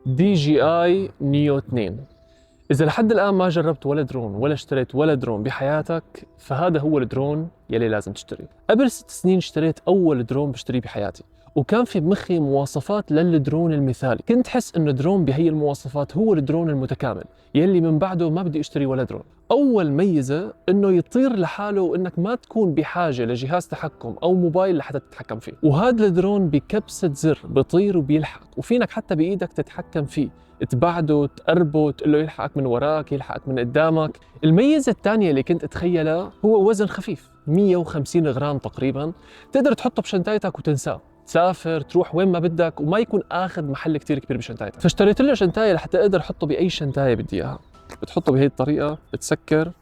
DJI Neo 2. إذا لحد الآن ما جربت ولا درون ولا اشتريت ولا درون بحياتك، فهذا هو الدرون يلي لازم تشتريه. قبل 6 سنين اشتريت أول درون بشتريه بحياتي، وكان في بمخي مواصفات للدرون المثالي. كنت حس إنه درون بهي المواصفات هو الدرون المتكامل يلي من بعده ما بدي اشتري ولا درون. أول ميزة إنه يطير لحاله وإنك ما تكون بحاجة لجهاز تحكم أو موبايل لحتى تتحكم فيه. وهذا الدرون بكبسة زر بيطير وبيلحق، وفينك حتى بإيدك تتحكم فيه، تبعده، تقربه، تقول له يلحقك من وراك، يلحقك من قدامك. الميزة الثانية اللي كنت اتخيلها هو وزن خفيف، 150 غرام تقريبا، تقدر تحطه بشنطتك وتنساه، تسافر تروح وين ما بدك وما يكون اخذ محل كتير كبير بشنطتك. فاشتريت له شنطايه لحتى اقدر احطه باي شنطايه بدي اياها. بتحطه بهي الطريقه، بتسكر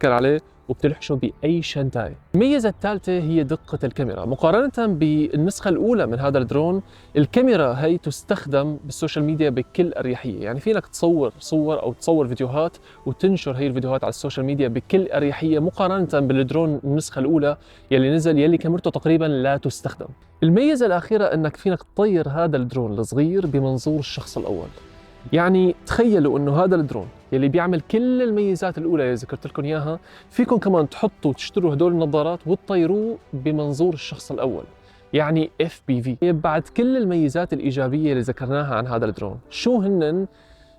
عليه وبتلحشه بأي شنطاية. الميزة الثالثة هي دقة الكاميرا. مقارنة بالنسخة الأولى من هذا الدرون، الكاميرا هي تستخدم بالسوشيال ميديا بكل أريحية. يعني فينك تصور صور أو تصور فيديوهات وتنشر هي الفيديوهات على السوشيال ميديا بكل أريحية، مقارنة بالدرون النسخة الأولى يلي نزل يلي كاميرته تقريبا لا تستخدم. الميزة الأخيرة أنك فينك تطير هذا الدرون الصغير بمنظور الشخص الأول. يعني تخيلوا انه هذا الدرون يلي بيعمل كل الميزات الاولى اللي ذكرت لكم اياها، فيكم كمان تحطوا وتشتروا هدول النظارات وتطيروه بمنظور الشخص الاول، يعني FPV. بعد كل الميزات الايجابيه اللي ذكرناها عن هذا الدرون، شو هن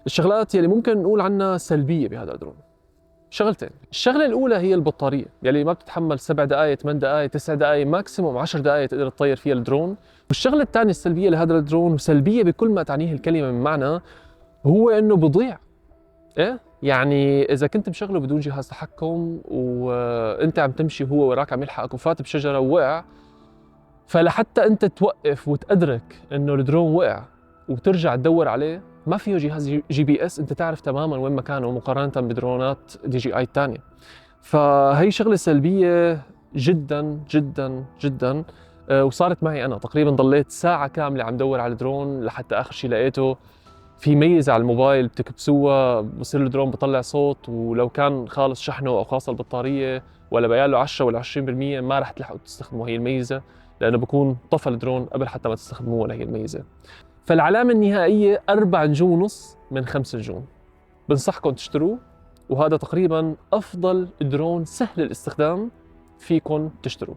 الشغلات يلي ممكن نقول عنها سلبيه بهذا الدرون؟ شغلتين. الشغله الاولى هي البطاريه يلي ما بتتحمل 7 دقائق 8 دقائق 9 دقائق، ماكسيموم 10 دقائق تقدر تطير فيها الدرون. والشغله الثانيه السلبيه لهذا الدرون، وسلبيه بكل ما تعنيه الكلمه من معنى، هو انه بضيع. ايه يعني اذا كنت مشغله بدون جهاز تحكم وانت عم تمشي وهو وراك عم يلحقك وفات بشجره ووقع، فلحتى انت توقف وتدرك انه الدرون وقع وترجع تدور عليه، ما فيه جهاز GPS انت تعرف تماما وين مكانه مقارنه بدرونات DJI الثانيه. فهي شغله سلبيه جدا جدا جدا. وصارت معي انا تقريبا ضليت ساعه كامله عم دور على الدرون لحتى اخر شيء لقيته. في ميزة على الموبايل بتكبسوها بصير الدرون بطلع صوت، ولو كان خالص شحنه او خاصة البطارية ولا بقاله 10 ولا 20% ما رح تلحقوا تستخدموا هي الميزة، لانه بكون طفى الدرون قبل حتى ما تستخدموه لهي الميزة. فالعلامة النهائية 4 نجوم ونص من 5 نجوم. بنصحكم تشتروه، وهذا تقريبا افضل درون سهل الاستخدام فيكم تشتروه.